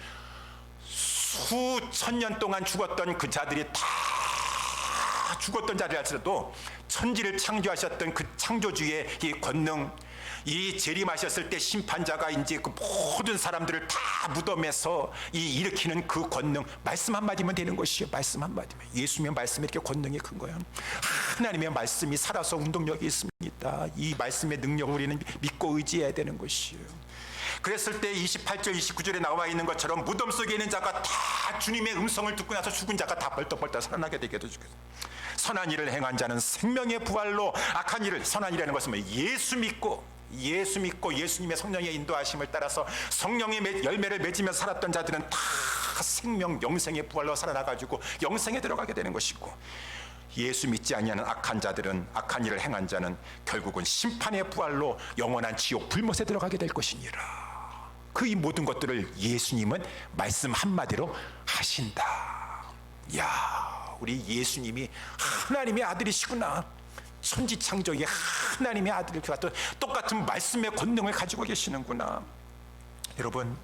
수천 년 동안 죽었던 그 자들이 다 죽었던 자들 할지라도 천지를 창조하셨던 그 창조주의 이 권능, 이 재림하셨을 때 심판자가 이제 그 모든 사람들을 다 무덤에서 일으키는 그 권능, 말씀 한마디면 되는 것이에요. 말씀 한마디면. 예수님의 말씀이 이렇게 권능이 큰 거예요. 하나님의 말씀이 살아서 운동력이 있습니다. 이 말씀의 능력을 우리는 믿고 의지해야 되는 것이에요. 그랬을 때 28절 29절에 나와 있는 것처럼 무덤 속에 있는 자가 다 주님의 음성을 듣고 나서 죽은 자가 다 벌떡벌떡 살아나게 되게 해주겠어요. 선한 일을 행한 자는 생명의 부활로, 악한 일을, 선한 일이라는 것은 예수 믿고 예수님의 성령의 인도하심을 따라서 성령의 열매를 맺으면서 살았던 자들은 다 생명, 영생의 부활로 살아나가지고 영생에 들어가게 되는 것이고, 예수 믿지 아니하는 악한 자들은, 악한 일을 행한 자는 결국은 심판의 부활로 영원한 지옥 불못에 들어가게 될 것이니라. 그 이 모든 것들을 예수님은 말씀 한마디로 하신다. 야, 우리 예수님이 하나님의 아들이시구나. 천지창조의 하나님의 아들을 똑같은 말씀의 권능을 가지고 계시는구나. 여러분,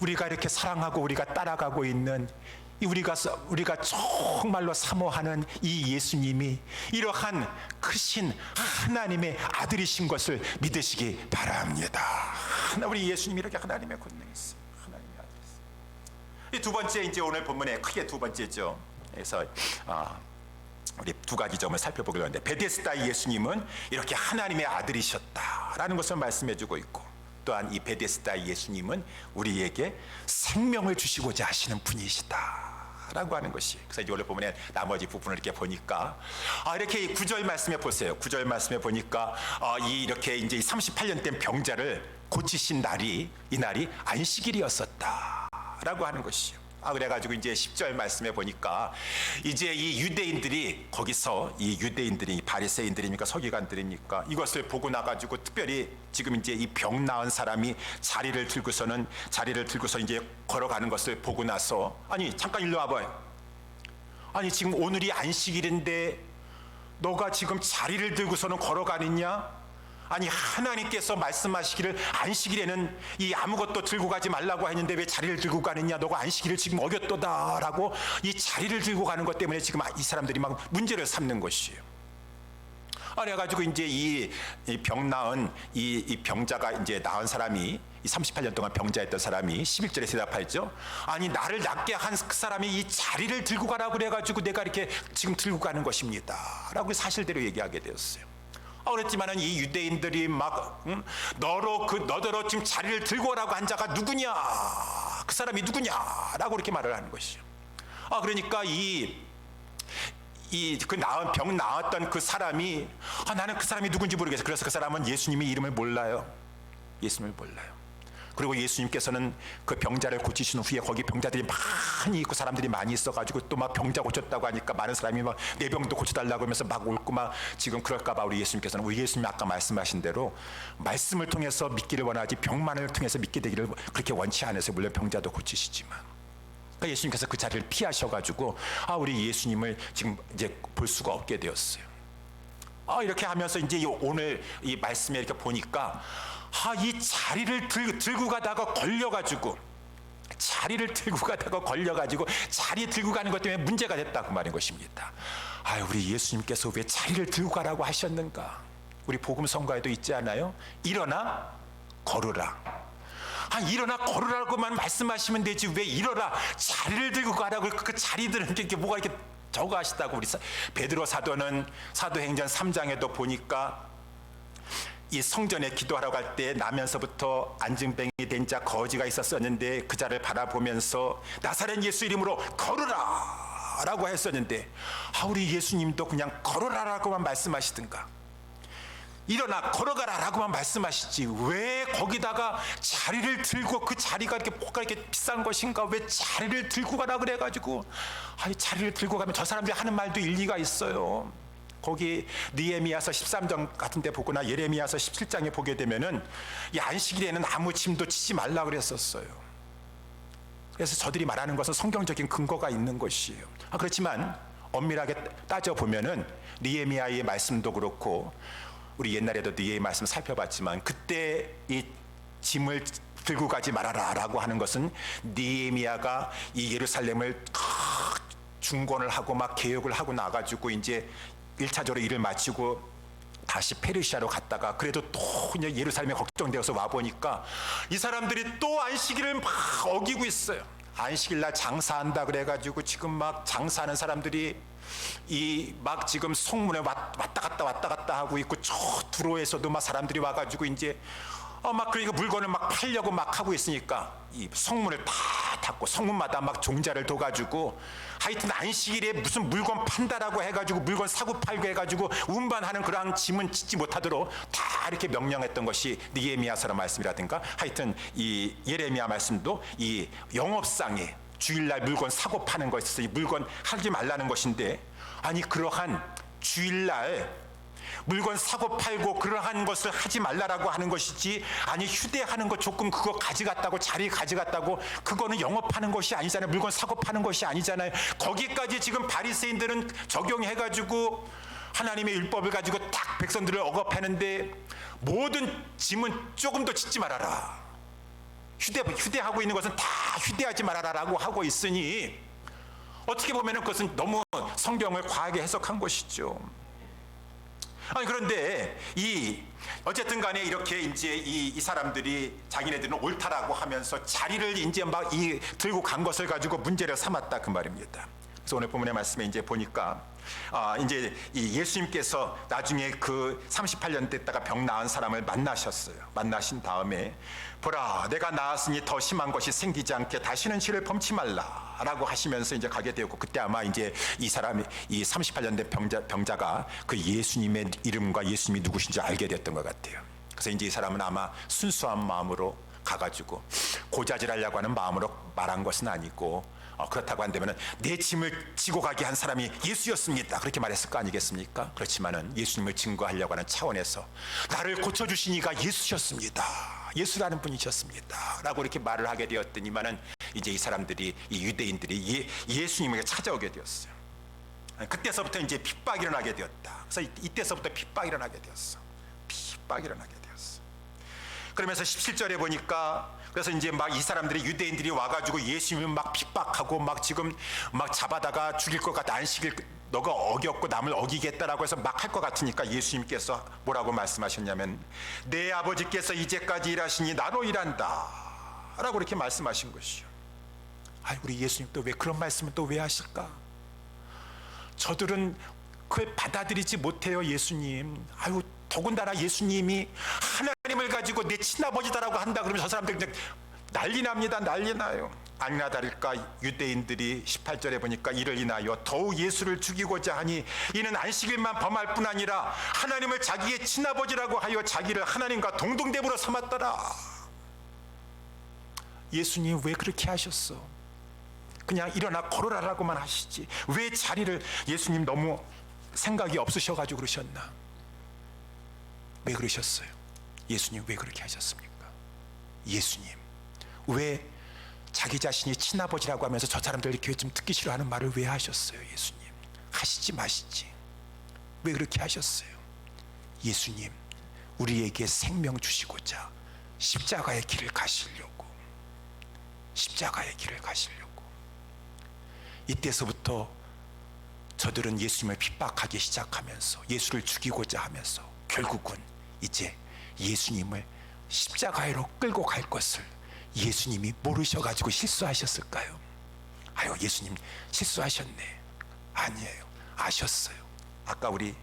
우리가 이렇게 사랑하고 우리가 따라가고 있는, 우리가 정말로 사모하는 이 예수님이 이러한 크신 하나님의 아들이신 것을 믿으시기 바랍니다. 우리 예수님이 이렇게 하나님의 권능이 있어요. 하나님의 아들이 있어요. 이 두 번째, 이제 오늘 본문에 크게 두 번째죠. 그래서 우리 두 가지 점을 살펴보기로 하는데, 베데스다의 예수님은 이렇게 하나님의 아들이셨다라는 것을 말씀해주고 있고, 또한 이 베데스다의 예수님은 우리에게 생명을 주시고자 하시는 분이시다라고 하는 것이. 그래서 이제 원래 보면 나머지 부분을 이렇게 보니까 이렇게 9절 말씀에 보세요. 9절 말씀에 보니까 이렇게 이제 38년 된 병자를 고치신 날이, 이 날이 안식일이었었다라고 하는 것이요. 그래가지고 이제 10절 말씀에 보니까 이제 이 유대인들이, 거기서 이 유대인들이 바리새인들이니까 서기관들이니까 이것을 보고 나가지고, 특별히 지금 이제 이 병 나은 사람이 자리를 들고서 이제 걸어가는 것을 보고 나서, 아니 잠깐 일로 와봐요. 아니 지금 오늘이 안식일인데 너가 지금 자리를 들고서는 걸어가느냐? 아니 하나님께서 말씀하시기를 안식일에는 이 아무것도 들고 가지 말라고 했는데 왜 자리를 들고 가느냐? 너가 안식일을 지금 어겼도다라고 이 자리를 들고 가는 것 때문에 지금 이 사람들이 막 문제를 삼는 것이에요. 그래가지고 이제 이 병 나은 이 병자가 이제 나은 사람이, 이 38년 동안 병자였던 사람이 11절에 대답하죠. 아니 나를 낫게 한 그 사람이 이 자리를 들고 가라고 그래가지고 내가 이렇게 지금 들고 가는 것입니다 라고 사실대로 얘기하게 되었어요. 그랬지만은 이 유대인들이 막 너더러 지금 자리를 들고 오라고 한 자가 누구냐? 그 사람이 누구냐라고 이렇게 말을 하는 것이죠. 그러니까 병 나았던 그 사람이, 나는 그 사람이 누군지 모르겠어. 그래서 그 사람은 예수님의 이름을 몰라요. 예수님을 몰라요. 그리고 예수님께서는 그 병자를 고치신 후에 거기 병자들이 많이 있고 사람들이 많이 있어가지고 또 막 병자 고쳤다고 하니까 많은 사람이 막 내 병도 고쳐달라고 하면서 막 옳고 막 지금 그럴까봐 우리 예수님께서는, 우리 예수님이 아까 말씀하신 대로 말씀을 통해서 믿기를 원하지 병만을 통해서 믿게 되기를 그렇게 원치 않으세요. 물론 병자도 고치시지만. 그러니까 예수님께서 그 자리를 피하셔가지고 우리 예수님을 지금 이제 볼 수가 없게 되었어요. 이렇게 하면서 이제 오늘 이 말씀에 이렇게 보니까 이 자리를 들고 가다가 걸려가지고, 자리 들고 가는 것 때문에 문제가 됐다고 말인 것입니다. 우리 예수님께서 왜 자리를 들고 가라고 하셨는가? 우리 복음 성가에도 있지 않아요? 일어나 걸으라. 일어나 걸으라고만 말씀하시면 되지 왜 일어나 자리를 들고 가라고, 그 자리들은 이렇게 뭐가 이렇게 저거 하시다고. 우리 베드로 사도는 사도행전 3장에도 보니까 이 성전에 기도하러 갈 때 나면서부터 안증뱅이 된 자 거지가 있었었는데 그 자를 바라보면서 나사렛 예수 이름으로 걸으라 라고 했었는데, 우리 예수님도 그냥 걸으라라고만 말씀하시든가, 일어나 걸어가라 라고만 말씀하시지 왜 거기다가 자리를 들고, 그 자리가 이렇게 뭐가 이렇게 비싼 것인가, 왜 자리를 들고 가라 그래가지고. 자리를 들고 가면 저 사람들이 하는 말도 일리가 있어요. 거기 느헤미야서 13장 같은 데 보거나 예레미야서 17장에 보게 되면은 이 안식일에는 아무 짐도 치지 말라 그랬었어요. 그래서 저들이 말하는 것은 성경적인 근거가 있는 것이에요. 그렇지만 엄밀하게 따져보면은 느헤미야의 말씀도 그렇고, 우리 옛날에도 느헤미야 말씀 살펴봤지만, 그때 이 짐을 들고 가지 말아라 라고 하는 것은 느헤미야가 이 예루살렘을 중건을 하고 막 개혁을 하고 나가지고 이제 1차적으로 일을 마치고 다시 페르시아로 갔다가, 그래도 또 예루살렘에 걱정되어서 와보니까 이 사람들이 또 안식일을 막 어기고 있어요. 안식일날 장사한다 그래가지고 지금 막 장사하는 사람들이 막 지금 성문에 왔다 갔다 하고 있고, 저 두로에서도 막 사람들이 와가지고 이제 막 그러니까 물건을 막 팔려고 막 하고 있으니까 이 성문을 다 닫고 성문마다 막 종자를 둬가지고, 하여튼 안식일에 무슨 물건 판다라고 해가지고 물건 사고 팔고 해가지고 운반하는 그러한 짐은 짓지 못하도록 다 이렇게 명령했던 것이 느헤미야서 말씀이라든가, 하여튼 이 예레미야 말씀도 이 영업상에 주일날 물건 사고 파는 것에서 이 물건 하지 말라는 것인데, 그러한 주일날 물건 사고 팔고 그러한 것을 하지 말라라고 하는 것이지, 휴대하는 거 조금 그거 가져갔다고, 자리 가져갔다고, 그거는 영업하는 것이 아니잖아요. 물건 사고 파는 것이 아니잖아요. 거기까지 지금 바리새인들은 적용해가지고 하나님의 율법을 가지고 딱 백성들을 억압하는데, 모든 짐은 조금도 짓지 말아라, 휴대하고 있는 것은 다 휴대하지 말아라라고 하고 있으니, 어떻게 보면 그것은 너무 성경을 과하게 해석한 것이죠. 그런데 어쨌든 간에 이렇게 이제 이 사람들이 자기네들은 옳다라고 하면서 자리를 이제 막 들고 간 것을 가지고 문제를 삼았다 그 말입니다. 그래서 그래서 오늘 본문의 말씀에 이제 보니까 이제 이 예수님께서 나중에 그 38년 됐다가 병 나은 사람을 만나셨어요. 만나신 다음에 보라, 내가 나았으니 더 심한 것이 생기지 않게 다시는 죄를 범치 말라라고 하시면서 이제 가게 되었고, 그때 아마 이제 이 사람이, 이 38년 된 병자가 그 예수님의 이름과 예수님이 누구신지 알게 됐던 것 같아요. 그래서 이제 이 사람은 아마 순수한 마음으로 가가지고 고자질하려고 하는 마음으로 말한 것은 아니고, 그렇다고 한다면 내 짐을 지고 가게 한 사람이 예수였습니다, 그렇게 말했을 거 아니겠습니까? 그렇지만은 예수님을 증거하려고 하는 차원에서 나를 고쳐주신 이가 예수셨습니다, 예수라는 분이셨습니다 라고 이렇게 말을 하게 되었더니만은 이제 이 사람들이, 이 유대인들이 예수님에게 찾아오게 되었어요. 그때서부터 이제 핍박이 일어나게 되었다. 그래서 이때서부터 핍박이 일어나게 되었어. 핍박이 일어나게 되었어. 그러면서 17절에 보니까, 그래서 이제 막 이 사람들이, 유대인들이 와가지고 예수님을 막 핍박하고 막 지금 막 잡아다가 죽일 것 같아. 안식일 너가 어겼고 남을 어기겠다라고 해서 막 할 것 같으니까 예수님께서 뭐라고 말씀하셨냐면, 내 아버지께서 이제까지 일하시니 나로 일한다 라고 이렇게 말씀하신 것이요. 우리 예수님 또 왜 그런 말씀을 또 왜 하실까? 저들은 그걸 받아들이지 못해요. 예수님, 더군다나 예수님이 하나님을 가지고 내 친아버지다라고 한다 그러면 저 사람들 그냥 난리 납니다. 난리 나요. 아니나 다를까 유대인들이 18절에 보니까 이를 인하여 더욱 예수를 죽이고자 하니 이는 안식일만 범할 뿐 아니라 하나님을 자기의 친아버지라고 하여 자기를 하나님과 동등됨으로 삼았더라. 예수님 왜 그렇게 하셨어? 그냥 일어나 걸어라라고만 하시지 왜 자리를, 예수님 너무 생각이 없으셔가지고 그러셨나? 왜 그러셨어요? 예수님 왜 그렇게 하셨습니까? 예수님 왜 자기 자신이 친아버지라고 하면서 저 사람들 이렇게 좀 듣기 싫어하는 말을 왜 하셨어요? 예수님 하시지 마시지 왜 그렇게 하셨어요? 예수님 우리에게 생명 주시고자 십자가의 길을 가시려고, 십자가의 길을 가시려고. 이때서부터 저들은 예수님을 핍박하기 시작하면서 예수를 죽이고자 하면서 결국은 이제 예수님을 십자가로 끌고 갈 것을 예수님이 모르셔가지고 실수하셨을까요? 예수님 실수하셨네. 아니에요, 아셨어요. 아까 우리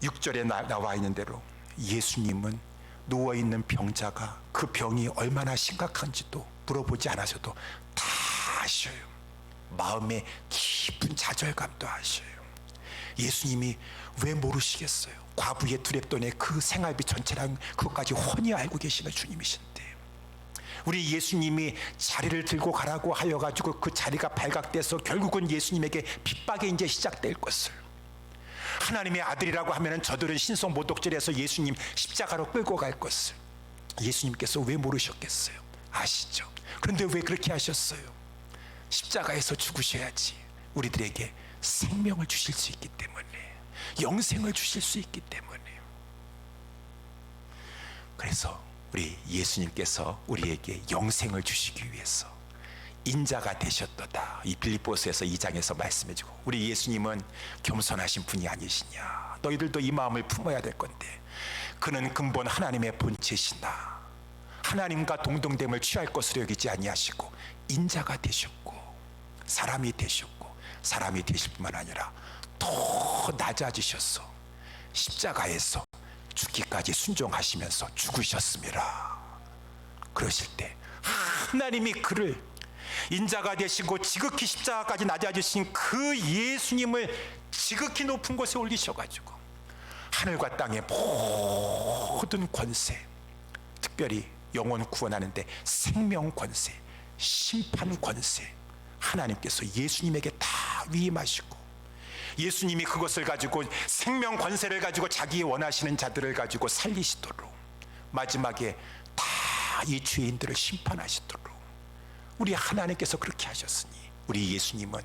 6절에 나와 있는 대로 예수님은 누워있는 병자가 그 병이 얼마나 심각한지도 물어보지 않아서도 다 아셔요. 마음의 깊은 좌절감도 아셔요. 예수님이 왜 모르시겠어요? 과부의 두렙돈의 그 생활비 전체랑 그것까지 훤히 알고 계시는 주님이신데, 우리 예수님이 자리를 들고 가라고 하여가지고 그 자리가 발각돼서 결국은 예수님에게 핍박이 이제 시작될 것을, 하나님의 아들이라고 하면 저들은 신성모독죄에서 예수님 십자가로 끌고 갈 것을 예수님께서 왜 모르셨겠어요? 아시죠? 그런데 왜 그렇게 하셨어요? 십자가에서 죽으셔야지 우리들에게 생명을 주실 수 있기 때문에, 영생을 주실 수 있기 때문에. 그래서 우리 예수님께서 우리에게 영생을 주시기 위해서 인자가 되셨도다. 이 빌립보서에서 2장에서 말씀해주고, 우리 예수님은 겸손하신 분이 아니시냐, 너희들도 이 마음을 품어야 될 건데, 그는 근본 하나님의 본체시나 하나님과 동등됨을 취할 것으로 여기지 아니하시고 인자가 되셨고 사람이 되셨고, 사람이 되실 뿐만 아니라 더 낮아지셔서 십자가에서 죽기까지 순종하시면서 죽으셨습니다. 그러실 때 하나님이 그를 인자가 되시고 지극히 십자가까지 낮아지신 그 예수님을 지극히 높은 곳에 올리셔가지고 하늘과 땅의 모든 권세, 특별히 영혼 구원하는데 생명 권세, 심판 권세, 하나님께서 예수님에게 다 위임하시고, 예수님이 그것을 가지고 생명 권세를 가지고 자기 원하시는 자들을 가지고 살리시도록, 마지막에 다 이 죄인들을 심판하시도록 우리 하나님께서 그렇게 하셨으니, 우리 예수님은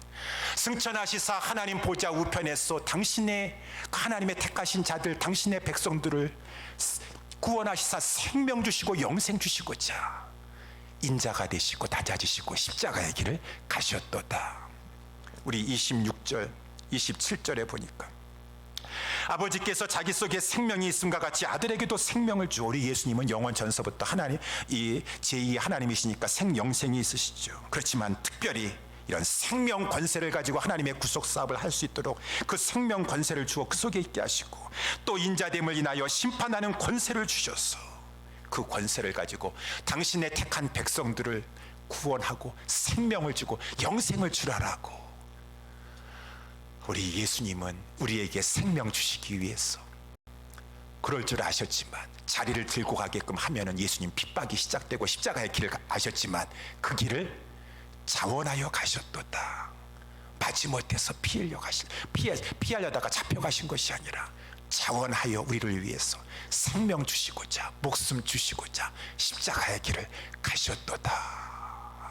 승천하시사 하나님 보좌 우편에서 당신의 하나님의 택하신 자들, 당신의 백성들을 구원하시사 생명 주시고 영생 주시고자 인자가 되시고 낮아지시고 십자가의 길을 가셨도다. 우리 26절 27절에 보니까 아버지께서 자기 속에 생명이 있음과 같이 아들에게도 생명을 주. 우리 예수님은 영원 전서부터 하나님, 이 제2 하나님이시니까 생영생이 있으시죠. 그렇지만 특별히 이런 생명 권세를 가지고 하나님의 구속 사업을 할 수 있도록 그 생명 권세를 주어 그 속에 있게 하시고, 또 인자됨을 인하여 심판하는 권세를 주셔서 그 권세를 가지고 당신의 택한 백성들을 구원하고 생명을 주고 영생을 주라라고. 우리 예수님은 우리에게 생명 주시기 위해서 그럴 줄 아셨지만, 자리를 들고 가게끔 하면은 예수님 핍박이 시작되고 십자가의 길을 아셨지만 그 길을 자원하여 가셨도다. 마지못해서 피하려다가 잡혀가신 것이 아니라 자원하여 우리를 위해서 생명 주시고자, 목숨 주시고자 십자가의 길을 가셨도다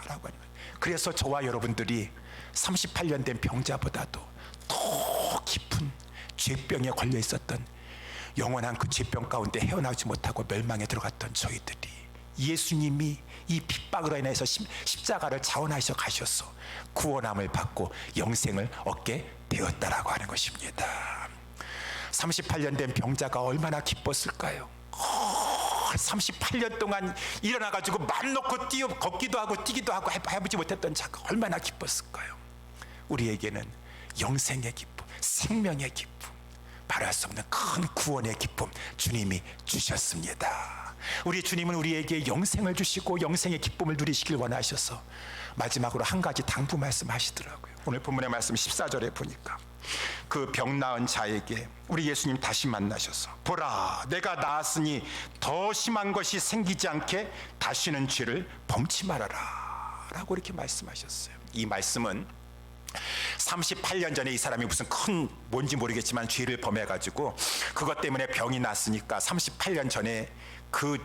라고 하는. 그래서 저와 여러분들이 38년 된 병자보다도 더 깊은 죄병에 걸려 있었던, 영원한 그 죄병 가운데 헤어나오지 못하고 멸망에 들어갔던 저희들이 예수님이 이 핍박으로 인해서 십자가를 자원하셔 가셔서 구원함을 받고 영생을 얻게 되었다라고 하는 것입니다. 38년 된 병자가 얼마나 기뻤을까요? 38년 동안 일어나가지고 맘 놓고 걷기도 하고 뛰기도 하고 해보지 못했던 자가 얼마나 기뻤을까요? 우리에게는 영생의 기쁨, 생명의 기쁨, 말할 수 없는 큰 구원의 기쁨 주님이 주셨습니다. 우리 주님은 우리에게 영생을 주시고 영생의 기쁨을 누리시길 원하셔서 마지막으로 한 가지 당부 말씀하시더라고요. 오늘 본문의 말씀 14절에 보니까 그 병 나은 자에게 우리 예수님 다시 만나셔서, 보라, 내가 나았으니 더 심한 것이 생기지 않게 다시는 죄를 범치 말아라 라고 이렇게 말씀하셨어요. 이 말씀은 38년 전에 이 사람이 무슨 큰 뭔지 모르겠지만 죄를 범해가지고 그것 때문에 병이 났으니까 38년 전에 그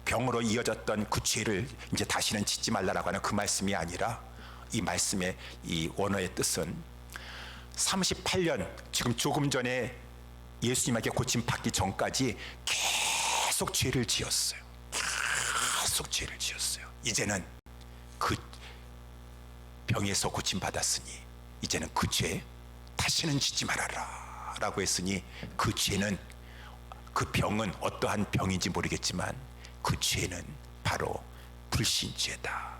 병으로 이어졌던 그 죄를 이제 다시는 짓지 말라라고 하는 그 말씀이 아니라, 이 말씀의 이 원어의 뜻은 38년, 지금 조금 전에 예수님에게 고침 받기 전까지 계속 죄를 지었어요. 계속 죄를 지었어요. 이제는 그 병에서 고침받았으니 이제는 그 죄 다시는 짓지 말아라 라고 했으니, 그 죄는, 그 병은 어떠한 병인지 모르겠지만 그 죄는 바로 불신죄다.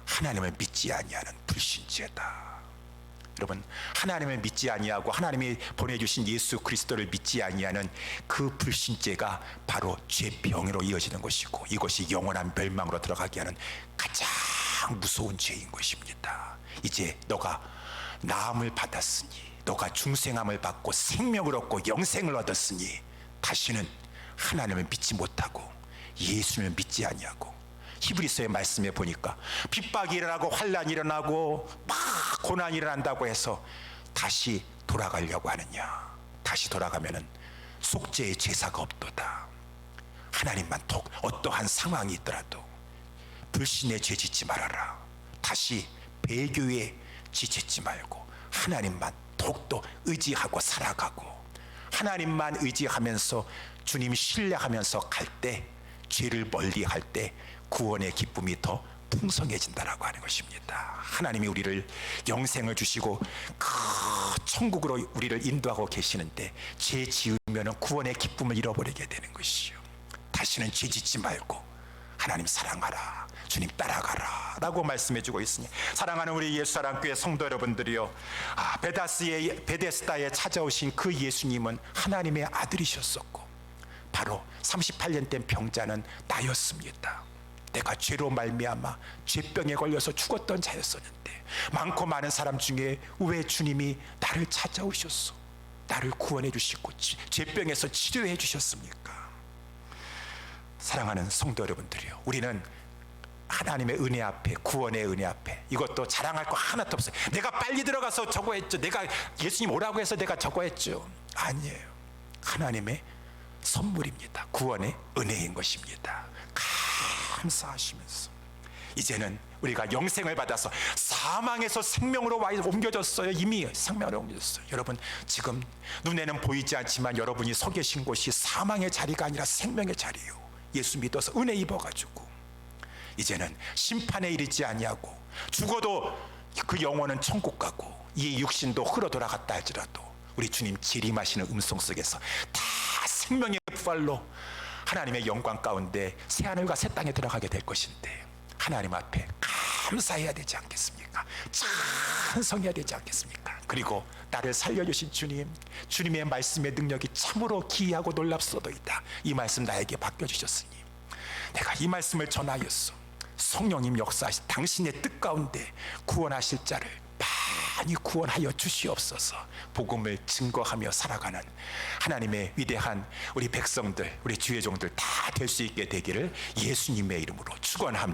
하나님을 믿지 아니하는 불신죄다. 여러분, 하나님을 믿지 아니하고 하나님이 보내주신 예수 그리스도를 믿지 아니하는 그 불신죄가 바로 죄병으로 이어지는 것이고, 이것이 영원한 멸망으로 들어가게 하는 가장 무서운 죄인 것입니다. 이제 너가 나음을 받았으니, 너가 중생함을 받고 생명을 얻고 영생을 얻었으니 다시는 하나님을 믿지 못하고 예수님을 믿지 아니하고, 히브리서의 말씀에 보니까 핍박이 일어나고 환난이 일어나고 막 고난이 일어난다고 해서 다시 돌아가려고 하느냐? 다시 돌아가면은 속죄의 제사가 없도다. 하나님만 독, 어떠한 상황이 있더라도 불신의 죄 짓지 말아라. 다시 배교의 죄 짓지 말고 하나님만 더욱더 의지하고 살아가고, 하나님만 의지하면서 주님 신뢰하면서 갈 때, 죄를 멀리 할 때 구원의 기쁨이 더 풍성해진다라고 하는 것입니다. 하나님이 우리를 영생을 주시고 그 천국으로 우리를 인도하고 계시는데, 죄 지으면 구원의 기쁨을 잃어버리게 되는 것이요. 다시는 죄 짓지 말고 하나님 사랑하라, 주님 따라가라 라고 말씀해주고 있으니, 사랑하는 우리 예수사랑교회 성도 여러분들이요, 베데스다에 찾아오신 그 예수님은 하나님의 아들이셨었고, 바로 38년 된 병자는 나였습니다. 내가 죄로 말미암아 죄병에 걸려서 죽었던 자였었는데, 많고 많은 사람 중에 왜 주님이 나를 찾아오셨소? 나를 구원해 주시고 죄병에서 치료해 주셨습니까? 사랑하는 성도 여러분들이요, 우리는 하나님의 은혜 앞에, 구원의 은혜 앞에 이것도 자랑할 거 하나도 없어요. 내가 빨리 들어가서 저거 했죠, 내가 예수님 오라고 해서 내가 저거 했죠. 아니에요. 하나님의 선물입니다. 구원의 은혜인 것입니다. 감사하시면서 이제는 우리가 영생을 받아서 사망에서 생명으로 옮겨졌어요. 이미 생명으로 옮겨졌어요. 여러분, 지금 눈에는 보이지 않지만 여러분이 서 계신 곳이 사망의 자리가 아니라 생명의 자리요. 예수 믿어서 은혜 입어가지고 이제는 심판에 이르지 아니하고, 죽어도 그 영혼은 천국 가고 이 육신도 흘러 돌아갔다 할지라도 우리 주님 재림하시는 음성 속에서 다 생명의 부활로 하나님의 영광 가운데 새 하늘과 새 땅에 들어가게 될 것인데, 하나님 앞에 감사해야 되지 않겠습니까? 찬송해야 되지 않겠습니까? 그리고 나를 살려주신 주님, 주님의 말씀의 능력이 참으로 기이하고 놀랍소도이다. 이 말씀 나에게 바뀌어주셨으니 내가 이 말씀을 전하였소. 성령님 역사하시 당신의 뜻 가운데 구원하실 자를 많이 구원하여 주시옵소서. 복음을 증거하며 살아가는 하나님의 위대한 우리 백성들, 우리 주의 종들 다 될 수 있게 되기를 예수님의 이름으로 축원합니다.